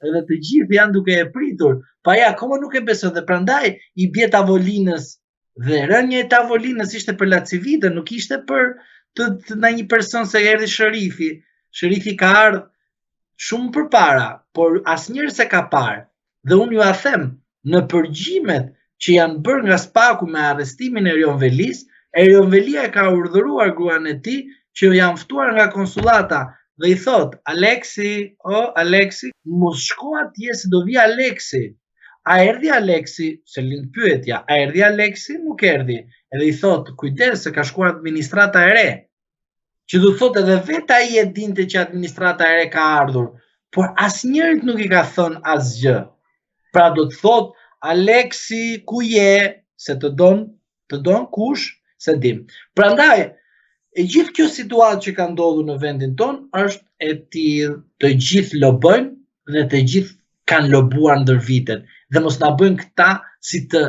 edhe të gjithë janë duke e pritur, pa ja akoma nuk e besoj dhe prandaj I bie tavolinës dhe rënja e tavolinës ishte për Lacivitën, nuk ishte për të një person se erdhi sherifi. Sherifi ka ardhur shumë përpara, por asnjëri se ka parë. Dhe unë ju a them, në përgjimet që janë bërë nga Spaku me arrestimin e Erion Velis, Erion Velia e ka urdhëruar gruan e tij që janë ftuar nga konsullata dhe I thot, Aleksi, mos shko atje se do vi Aleksi. A erdhi Aleksi? Se lind pyetja, a erdhi Aleksi? Nuk erdhi. Edhe I thot, kujdes se ka shkuar administrata e re. Që do thot edhe vetë ai e dinte që administrata e re ka ardhur, por asnjërit nuk I ka thënë asgjë. Pra do të thot, Aleksi ku je? Se të don kush? Se dim. Prandaj, e gjithë kjo situatë që ka ndodhur në vendin ton është e tillë, të gjithë lobojnë dhe të gjithë kanë lobuar ndër vitet. Dhe mos na bëjnë këta si të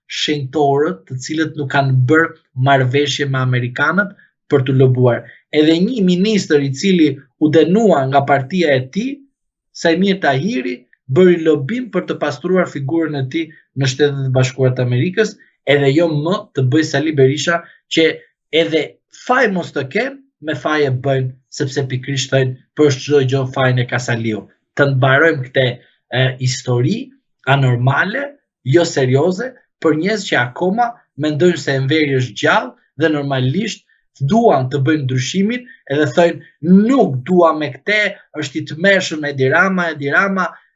shenjtorët, të cilët nuk kanë bërë marrëveshje me amerikanët për të lobuar. Edhe një ministër I cili u dënua nga partia e tij, Sajmir Tahiri, bëri lobim për të pastruar figurën e tij në Shtetet e Bashkuara të Amerikës, edhe jo më të bëj Sali Berisha që edhe faj mos të kem, me faj e bëjnë, sepse pikrisht thënë për çdo gjë fajin e ka Saliu. Të mbarojmë këtë histori anormale, jo serioze, për njerëz që akoma mendojnë se Enveri është gjallë dhe normalisht duan të bëjnë ndryshimin edhe thënë nuk dua me këtë, është I tmerrshëm Edi Rama,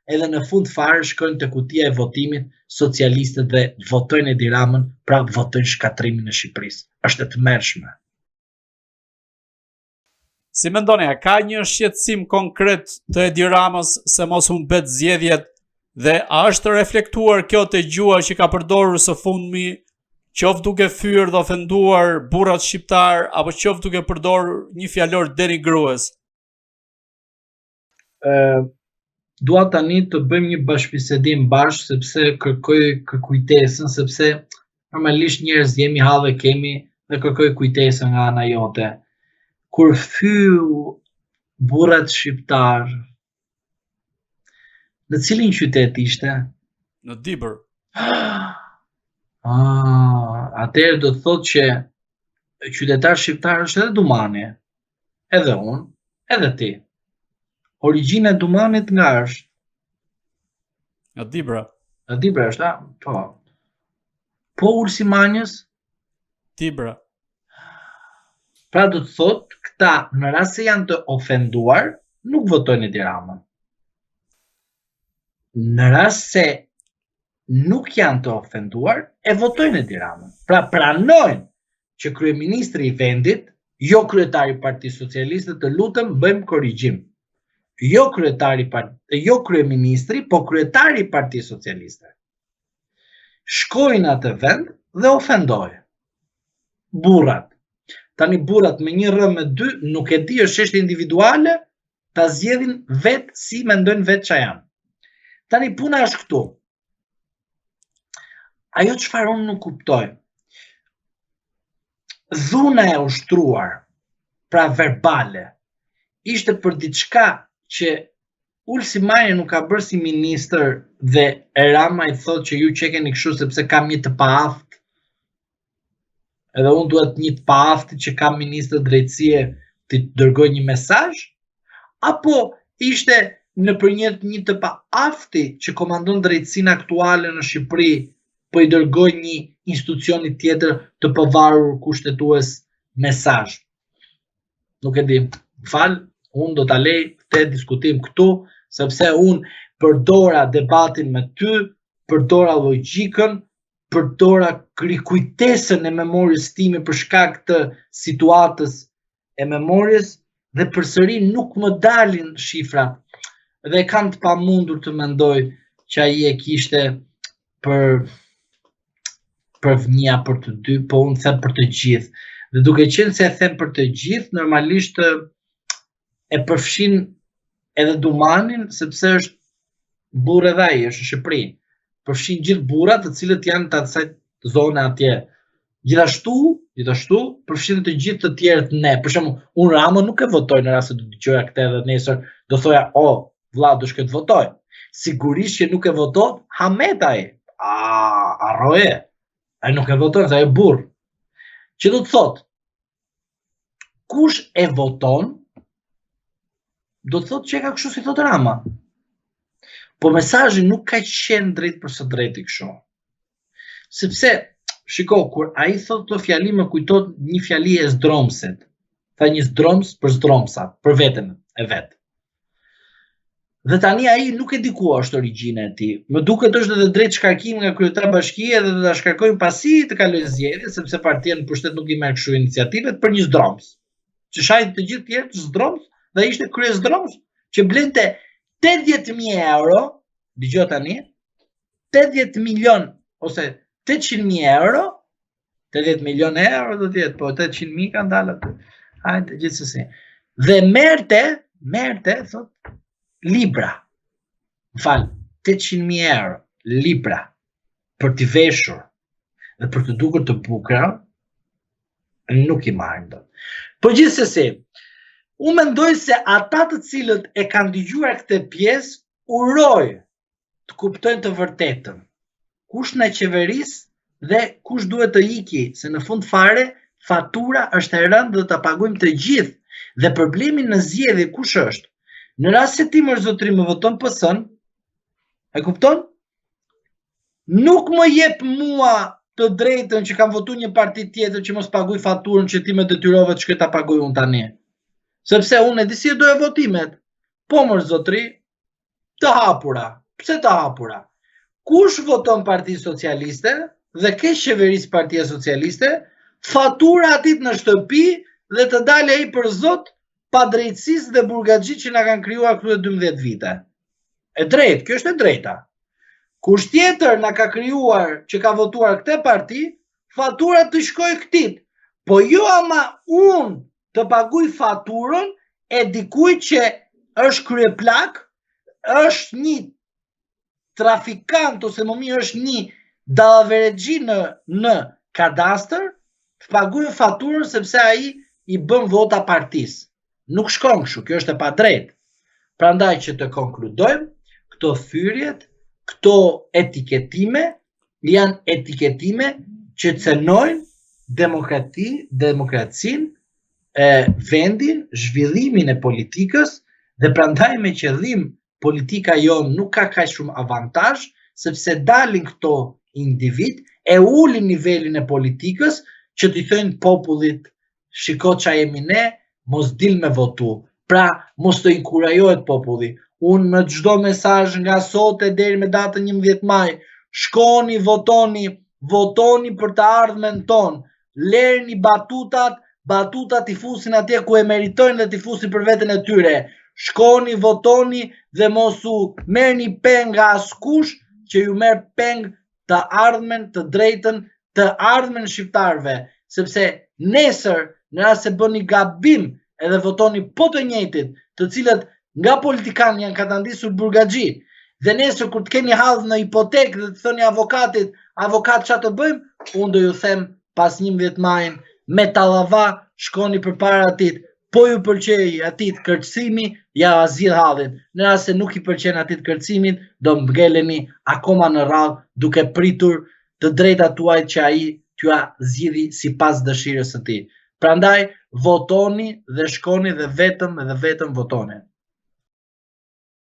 edhe në fund fare shkojnë te kutia e votimit socialistët dhe votojnë Edi Ramën, pra votojnë shkatrimin e Shqipërisë. Është e tmerrshme. Si mendoni, a ka një shqetësim konkret të Edi Ramës se mos humbet zgjedhjet dhe a është reflektuar kjo te gjua që ka përdorur së fundmi, qoftë duke fyer dhe ofenduar burrat shqiptar apo qoftë duke përdorur një fjalor denigrues? Dua tani të bëjmë një bashkëbisedim bashkë sepse kërkoj kujtesën, sepse normalisht njerëz jemi, hallë kemi dhe kërkoj kujtesën nga ana jote. Kur fyu burrat shqiptar, në cilin qytet ishte? Në Dibër. Atëherë do të thotë që qytetar shqiptar është edhe Dumani, edhe unë, edhe ti. Origjina e Dumanit nga është? Nga Dibra. Nga Dibra është, a? Po. Po Ulsi Manjës? Dibra. Pra do të thotë, këta në rast se janë të ofenduar, nuk votojnë Edi Ramën. Në rast se nuk janë të ofenduar, e votojnë Edi Ramën. Pra pranojnë që kryeministri I vendit, jo kryetari I Partisë Socialiste, të lutem bëjmë korrigjim. Jo kryeministri, po kryetari I Partisë Socialiste. Shkojnë atë vend dhe ofendojnë. Burrat. Tani burrat me një rë me dy, nuk e di është çështje individuale, ta zgjedhin vetë si mendojnë vetë ç'a janë. Tani puna është këtu. Ajo çfarë unë nuk kuptoj. Dhuna e ushtruar, pra verbale, ishte për diçka që Ulsi Manjë nuk ka bërë si ministër dhe Rama I thotë që ju qekeni kështu sepse kam një të paaft. Edhe unë duhet një të paafti që kam ministër drejtësie të dërgoj një mesazh? Apo ishte nëpërmjet një të paafti që komandon drejtësinë aktuale në Shqipëri, po I dërgoj një institucioni tjetër të pavarur kushtetues mesazh? Nuk e di. Fal, unë do ta lej këtë diskutim këtu, sepse unë përdora debatin me ty, përdora logjikën, përdora kujtesën e memorjes time për shkak të situatës e memorjes dhe përsëri nuk më dalin shifrat. Dhe kam të pamundur të mendoj që ai e kishte për fëmia për të dy, po unë them për të gjithë. Dhe duke qenë se e them për të gjithë, normalisht e përfshin edhe Dumanin, sepse është burrë edhe ai, është në Shqipëri. Përfshin gjithë burrat të cilët janë të asaj zone atje. Gjithashtu përfshin të gjithë të tjerët ne. Për shembull, unë Ramën nuk e votoj në rast se do të dëgjoja këtë edhe nesër, do thoja, vlla do shkoj të votoj. Sigurisht që nuk e voton Hamet ai. Arroje. Ai nuk e voton, ai e burr. Që do të thot, kush e voton, do të thot që ka kështu si thot Rama. Po mesazhi nuk ka qenë drejt për së drejti kështu. Sepse, shiko, kur ai thot këto fjali më kujtot një fjali e zdromset. Tha një zdroms për zdromsat, për veten e vet. Dhe tani ai nuk e di ku është origjina e tij. Më duket është edhe drejt shkarkim nga kryetari i bashkie dhe do ta shkarkojnë pasi të kalojë zgjedhje, sepse partia në pushtet nuk i merr kështu iniciativet për një zdroms. Që shajt të gjithë tjerë të zdroms dhe ishte krye zdroms që blente 80.000 euro, dëgjoj tani, 80 milion ose 800.000 euro, 80 milion euro do të jetë, po 800.000 kanë dalë aty. Hajde gjithsesi. Dhe merte thot libra. Më fal, 800.000 euro libra për t'i veshur dhe për të dukur të bukura nuk i marrin dot. Po gjithsesi, unë mendoj se ata të cilët e kanë dëgjuar këtë pjesë uroj të kuptojnë të vërtetën. Kush në qeverisë dhe kush duhet të iki, se në fund fare fatura është e rëndë dhe ta paguajmë të gjithë. Dhe problemi në zgjedhje kush është? Në rast se ti mërzotri më voton PS-n, e kupton? Nuk më jep mua të drejtën që kam votuar një parti tjetër që mos paguaj faturën që ti më detyrove të shkoj ta paguaj unë tani. Sepse unë e di si do e votimet. Po mërzotri, të hapura. Pse të hapura? Kush voton Partia Socialiste dhe ke qeverisë Partia Socialiste, fatura atit në shtëpi dhe të dalë ai për zot pa drejtësisë dhe burgaxhit që na kanë krijuar këto 12 vite. E drejtë, kjo është e drejta. Kush tjetër na ka krijuar që ka votuar këtë parti, fatura të shkojë këtit. Po jo ama unë të paguaj faturën e dikujt që është kryeplak, është një trafikant ose më mirë është një dallaverexhi në kadastër, të paguaj faturën sepse ai i bën vota partisë. Nuk shkon kështu, kjo është e padrejtë. Prandaj që të konkludojmë, këto thyrjet, këto etiketime janë etiketime që cënojnë demokracinë, vendin, zhvillimin e politikës dhe prandaj me qëllim politika jonë nuk ka kaq shumë avantazh, sepse dalin këto individ e ulin nivelin e politikës që t'i thënë popullit, shiko ç'a jemi ne, mos dil me votu. Pra, mos të inkurajohet populli. Unë me çdo mesazh nga sot e deri me datën 11 maj, shkoni, votoni për të ardhmen ton. Lerni batutat i fusin atje ku e meritojnë dhe t'i fusin për veten e tyre. Shkoni, votoni dhe mos u merrni peng nga askush që ju merr peng të ardhmen, të drejtën, të ardhmen shqiptarëve, sepse nesër në rast se bëni gabim edhe votoni po të njëjtit, të cilët nga politikanë janë katandisur burgaxhi, dhe nesër kur të keni hall në hipotekë dhe të thoni avokatit, avokat ç'a të bëjmë, unë do ju them pas 11 majin me tallava shkoni përpara atit. Po ju pëlqej atit kërcimi, ja zgjidh hallin. Në rast se nuk i pëlqen atit kërcimin, do mbgeleni akoma në radhë duke pritur të drejtat tuaj që ai t'ju zgjidhi sipas dëshirës së tij. Prandaj votoni dhe shkoni dhe vetëm votoni.